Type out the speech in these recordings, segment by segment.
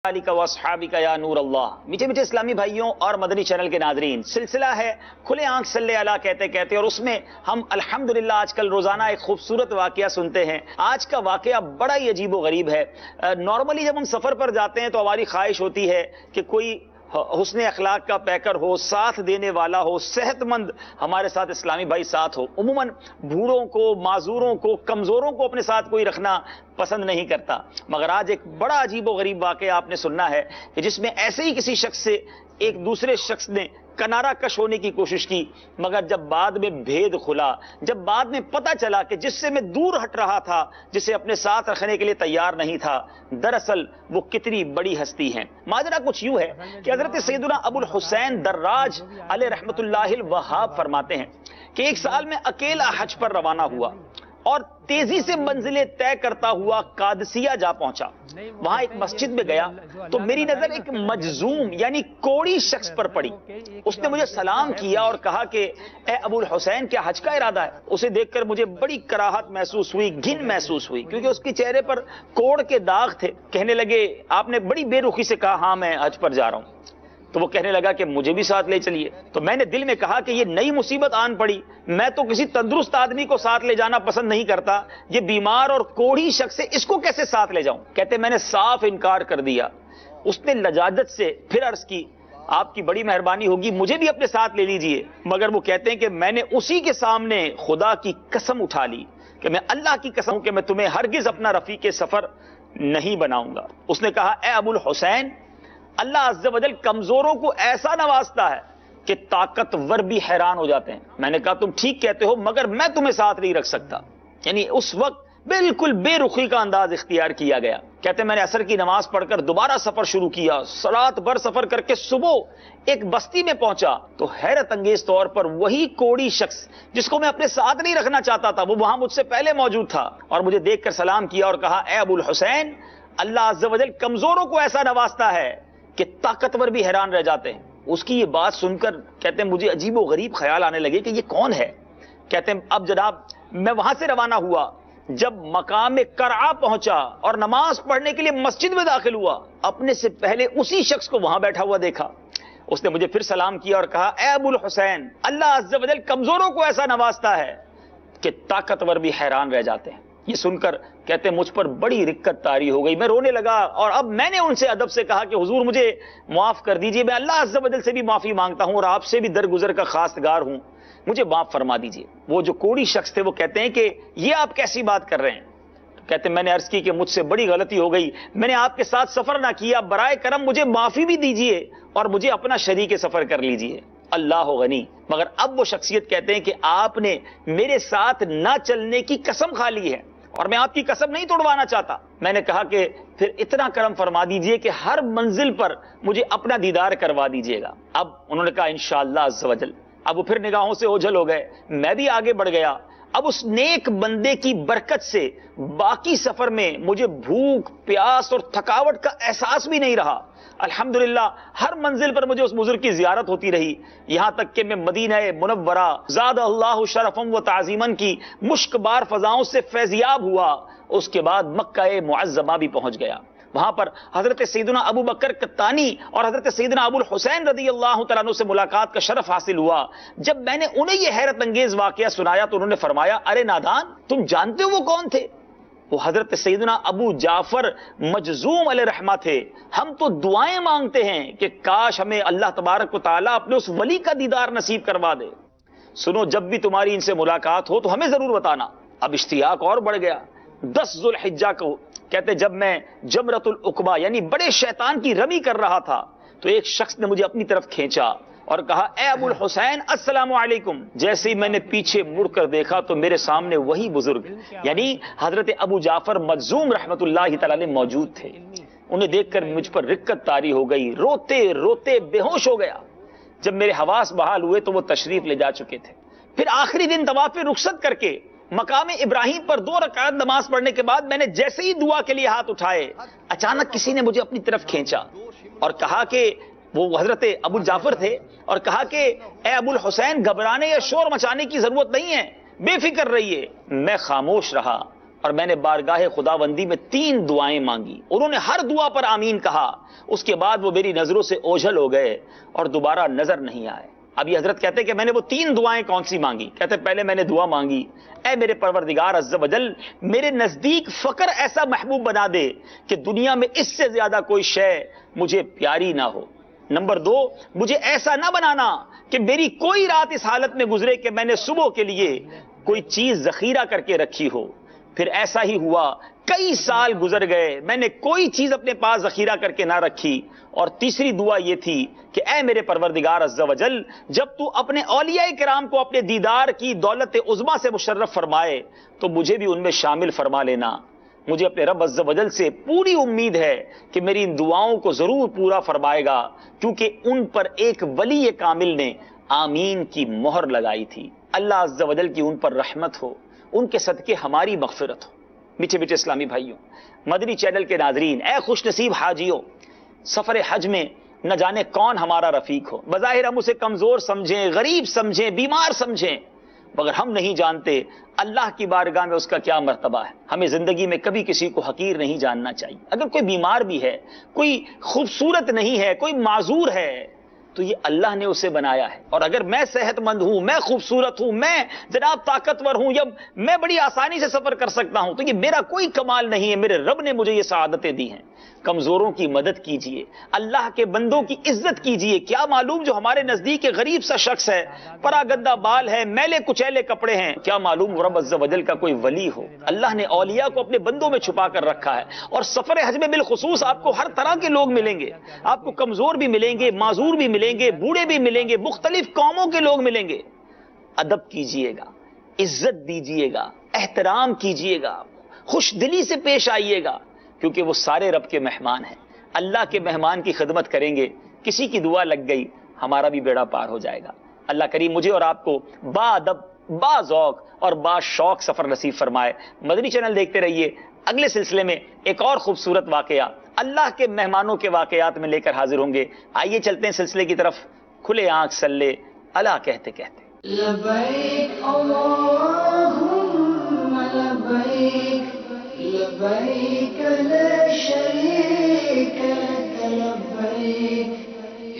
وَأَصْحَابِكَ یا نور اللہ۔ میٹھے میٹھے اسلامی بھائیوں اور مدنی چینل کے ناظرین، سلسلہ ہے کھلے آنکھ صلی اللہ کہتے کہتے، اور اس میں ہم الحمدللہ آج کل روزانہ ایک خوبصورت واقعہ سنتے ہیں۔ آج کا واقعہ بڑا ہی عجیب و غریب ہے۔ نارملی جب ہم سفر پر جاتے ہیں تو ہماری خواہش ہوتی ہے کہ کوئی حسن اخلاق کا پیکر ہو، ساتھ دینے والا ہو، صحت مند ہمارے ساتھ اسلامی بھائی ساتھ ہو۔ عموماً بوڑھوں کو، معذوروں کو، کمزوروں کو اپنے ساتھ کوئی رکھنا پسند نہیں کرتا، مگر آج ایک بڑا عجیب و غریب واقعہ آپ نے سننا ہے کہ جس میں ایسے ہی کسی شخص سے ایک دوسرے شخص نے کنارہ کش ہونے کی کوشش کی، مگر جب بعد میں بھید کھلا، جب بعد میں پتہ چلا کہ جس سے میں دور ہٹ رہا تھا، جسے اپنے ساتھ رکھنے کے لیے تیار نہیں تھا، دراصل وہ کتنی بڑی ہستی ہیں۔ ماجرا کچھ یوں ہے کہ حضرت سیدنا ابو الحسین دراج علیہ رحمت اللہ الوہاب فرماتے ہیں کہ ایک سال میں اکیلا حج پر روانہ ہوا اور تیزی سے منزلیں طے کرتا ہوا قادسیہ جا پہنچا۔ وہاں ایک مسجد میں گیا تو میری نظر ایک مجزوم یعنی کوڑی شخص پر پڑی۔ اس نے مجھے سلام کیا اور کہا کہ اے ابو الحسین، کیا حج کا ارادہ ہے؟ اسے دیکھ کر مجھے بڑی کراہت محسوس ہوئی، گھن محسوس ہوئی، کیونکہ اس کے چہرے پر کوڑ کے داغ تھے۔ کہنے لگے، آپ نے بڑی بے رخی سے کہا ہاں میں حج پر جا رہا ہوں۔ تو وہ کہنے لگا کہ مجھے بھی ساتھ لے چلیے۔ تو میں نے دل میں کہا کہ یہ نئی مصیبت آن پڑی، میں تو کسی تندرست آدمی کو ساتھ لے جانا پسند نہیں کرتا، یہ بیمار اور کوڑھی شخص ہے، اس کو کیسے ساتھ لے جاؤں؟ کہتے میں نے صاف انکار کر دیا۔ اس نے لجاجت سے پھر عرض کی، آپ کی بڑی مہربانی ہوگی، مجھے بھی اپنے ساتھ لے لیجئے۔ مگر وہ کہتے ہیں کہ میں نے اسی کے سامنے خدا کی قسم اٹھا لی کہ میں اللہ کی قسم کہ میں تمہیں ہرگز اپنا رفیق سفر نہیں بناؤں گا۔ اس نے کہا، اے ابو الحسین، اللہ عز و جل کمزوروں کو ایسا نوازتا ہے کہ طاقتور بھی حیران ہو جاتے ہیں۔ میں نے کہا تم ٹھیک کہتے ہو، مگر میں تمہیں ساتھ نہیں رکھ سکتا۔ یعنی اس وقت بالکل بے رخی کا انداز اختیار کیا گیا۔ کہتے میں نے عصر کی نماز پڑھ کر دوبارہ سفر شروع کیا، رات بھر سفر کر کے صبح ایک بستی میں پہنچا تو حیرت انگیز طور پر وہی کوڑی شخص جس کو میں اپنے ساتھ نہیں رکھنا چاہتا تھا، وہ وہاں مجھ سے پہلے موجود تھا اور مجھے دیکھ کر سلام کیا اور کہا، اے ابو الحسین، اللہ عز و جل کمزوروں کو ایسا نوازتا ہے کہ طاقتور بھی حیران رہ جاتے ہیں۔ اس کی یہ بات سن کر کہتے ہیں مجھے عجیب و غریب خیال آنے لگے کہ یہ کون ہے۔ کہتے ہیں اب جناب میں وہاں سے روانہ ہوا، جب مقام کرعا پہنچا اور نماز پڑھنے کے لیے مسجد میں داخل ہوا، اپنے سے پہلے اسی شخص کو وہاں بیٹھا ہوا دیکھا۔ اس نے مجھے پھر سلام کیا اور کہا، اے ابو الحسین، اللہ عز و جل کمزوروں کو ایسا نوازتا ہے کہ طاقتور بھی حیران رہ جاتے ہیں۔ یہ سن کر کہتے ہیں مجھ پر بڑی رکت طاری ہو گئی، میں رونے لگا اور اب میں نے ان سے ادب سے کہا کہ حضور مجھے معاف کر دیجئے، میں اللہ عز و جل سے بھی معافی مانگتا ہوں اور آپ سے بھی درگزر کا خواستگار ہوں، مجھے معاف فرما دیجئے۔ وہ جو کوڑی شخص تھے وہ کہتے ہیں کہ یہ آپ کیسی بات کر رہے ہیں؟ کہتے ہیں میں نے عرض کی کہ مجھ سے بڑی غلطی ہو گئی، میں نے آپ کے ساتھ سفر نہ کیا، برائے کرم مجھے معافی بھی دیجئے اور مجھے اپنا شریک سفر کر لیجئے۔ اللہ غنی۔ مگر اب وہ شخصیت کہتے ہیں کہ آپ نے میرے ساتھ نہ چلنے کی قسم کھا لی ہے اور میں آپ کی قسم نہیں توڑوانا چاہتا۔ میں نے کہا کہ پھر اتنا کرم فرما دیجئے کہ ہر منزل پر مجھے اپنا دیدار کروا دیجئے گا۔ اب انہوں نے کہا انشاءاللہ عز و جل۔ اب وہ پھر نگاہوں سے اوجھل ہو گئے، میں بھی آگے بڑھ گیا۔ اب اس نیک بندے کی برکت سے باقی سفر میں مجھے بھوک، پیاس اور تھکاوٹ کا احساس بھی نہیں رہا۔ الحمدللہ ہر منزل پر مجھے اس بزرگ کی زیارت ہوتی رہی، یہاں تک کہ میں مدینہ منورہ زاد اللہ شرفم و تعظیمن کی مشک بار فضاؤں سے فیضیاب ہوا۔ اس کے بعد مکہ معظمہ بھی پہنچ گیا۔ وہاں پر حضرت سیدنا ابو بکر قطانی اور حضرت سیدنا ابو الحسین رضی اللہ تعالیٰ عنہ سے ملاقات کا شرف حاصل ہوا۔ جب میں نے انہیں یہ حیرت انگیز واقعہ سنایا تو انہوں نے فرمایا، ارے نادان، تم جانتے ہو وہ کون تھے؟ وہ حضرت سیدنا ابو جعفر مجزوم علیہ رحمہ تھے۔ ہم تو دعائیں مانگتے ہیں کہ کاش ہمیں اللہ تبارک و تعالیٰ اپنے اس ولی کا دیدار نصیب کروا دے۔ سنو، جب بھی تمہاری ان سے ملاقات ہو تو ہمیں ضرور بتانا۔ اب اشتیاق اور بڑھ گیا۔ 10 ذو الحجہ کو کہتے جب میں جمرۃ العقبہ یعنی بڑے شیطان کی رمی کر رہا تھا تو ایک شخص نے مجھے اپنی طرف کھینچا اور کہا، اے ابو الحسین السلام علیکم۔ جیسے ہی میں نے پیچھے مڑ کر دیکھا تو میرے سامنے وہی بزرگ یعنی حضرت ابو جعفر مجزوم رحمت اللہ تعالی علیہ موجود تھے۔ انہیں دیکھ کر مجھ پر رکت طاری ہو گئی، روتے روتے بے ہوش ہو گیا۔ جب میرے حواس بحال ہوئے تو وہ تشریف لے جا چکے تھے۔ پھر آخری دن طواف رخصت کر کے مقام ابراہیم پر 2 رکعت نماز پڑھنے کے بعد میں نے جیسے ہی دعا کے لیے ہاتھ اٹھائے، اچانک کسی نے مجھے اپنی طرف کھینچا اور کہا کہ وہ حضرت ابو جعفر تھے اور کہا کہ اے ابو الحسین، گھبرانے یا شور مچانے کی ضرورت نہیں ہے، بے فکر رہیے۔ میں خاموش رہا اور میں نے بارگاہ خداوندی میں 3 دعائیں مانگی. انہوں نے ہر دعا پر آمین کہا. اس کے بعد وہ میری نظروں سے اوجھل ہو گئے اور دوبارہ نظر نہیں آئے. اب یہ حضرت کہتے ہیں کہ میں نے وہ 3 دعائیں کون سی مانگی؟ کہتے ہیں پہلے میں نے دعا مانگی، اے میرے پروردگار عز و جل میرے نزدیک فقر ایسا محبوب بنا دے کہ دنیا میں اس سے زیادہ کوئی شے مجھے پیاری نہ ہو. نمبر 2، مجھے ایسا نہ بنانا کہ میری کوئی رات اس حالت میں گزرے کہ میں نے صبح کے لیے کوئی چیز ذخیرہ کر کے رکھی ہو. پھر ایسا ہی ہوا، کئی سال گزر گئے، میں نے کوئی چیز اپنے پاس ذخیرہ کر کے نہ رکھی. اور تیسری دعا یہ تھی کہ اے میرے پروردگار عز و جل جب تو اپنے اولیاء کرام کو اپنے دیدار کی دولت عظمیٰ سے مشرف فرمائے تو مجھے بھی ان میں شامل فرما لینا. مجھے اپنے رب عز و جل سے پوری امید ہے کہ میری ان دعاؤں کو ضرور پورا فرمائے گا، کیونکہ ان پر ایک ولی کامل نے آمین کی مہر لگائی تھی. اللہ عز و جل کی ان پر رحمت ہو، ان کے صدقے ہماری مغفرت ہو. میٹھے میٹھے اسلامی بھائیوں، مدنی چینل کے ناظرین، اے خوش نصیب حاجیوں، سفر حج میں نہ جانے کون ہمارا رفیق ہو. بظاہر ہم اسے کمزور سمجھیں، غریب سمجھیں، بیمار سمجھیں، مگر ہم نہیں جانتے اللہ کی بارگاہ میں اس کا کیا مرتبہ ہے. ہمیں زندگی میں کبھی کسی کو حقیر نہیں جاننا چاہیے. اگر کوئی بیمار بھی ہے، کوئی خوبصورت نہیں ہے، کوئی معذور ہے، تو یہ اللہ نے اسے بنایا ہے. اور اگر میں صحت مند ہوں، میں خوبصورت ہوں، میں جناب طاقتور ہوں، یا میں بڑی آسانی سے سفر کر سکتا ہوں، تو یہ میرا کوئی کمال نہیں ہے، میرے رب نے مجھے یہ سعادتیں دی ہیں. کمزوروں کی مدد کیجئے، اللہ کے بندوں کی عزت کیجئے. کیا معلوم جو ہمارے نزدیک ایک غریب سا شخص ہے، پراگندہ بال ہے، میلے کچیلے کپڑے ہیں، کیا معلوم رب عز و جل کا کوئی ولی ہو. اللہ نے اولیاء کو اپنے بندوں میں چھپا کر رکھا ہے. اور سفر حج میں بالخصوص آپ کو ہر طرح کے لوگ ملیں گے. آپ کو کمزور بھی ملیں گے، معذور بھی ملیں گے، بوڑھے بھی ملیں گے، مختلف قوموں کے لوگ ملیں گے. ادب کیجئے گا، عزت دیجئے گا، احترام کیجئے گا، خوش دلی سے پیش آئیے گا، کیونکہ وہ سارے رب کے مہمان ہیں. اللہ کے مہمان کی خدمت کریں گے، کسی کی دعا لگ گئی، ہمارا بھی بیڑا پار ہو جائے گا. اللہ کریم مجھے اور آپ کو با ادب، با ذوق اور با شوق سفر نصیب فرمائے. مدنی چینل دیکھتے رہیے. اگلے سلسلے میں ایک اور خوبصورت واقعہ اللہ کے مہمانوں کے واقعات میں لے کر حاضر ہوں گے. آئیے چلتے ہیں سلسلے کی طرف. کھلے آنکھ صلی اللہ کہتے کہتے. لبیک اللہم لبیک لبیک لا شریک لک لبیک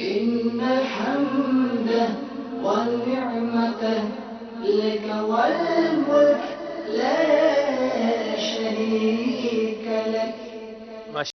ان الحمد والنعمت لک والملک لا شریک لک.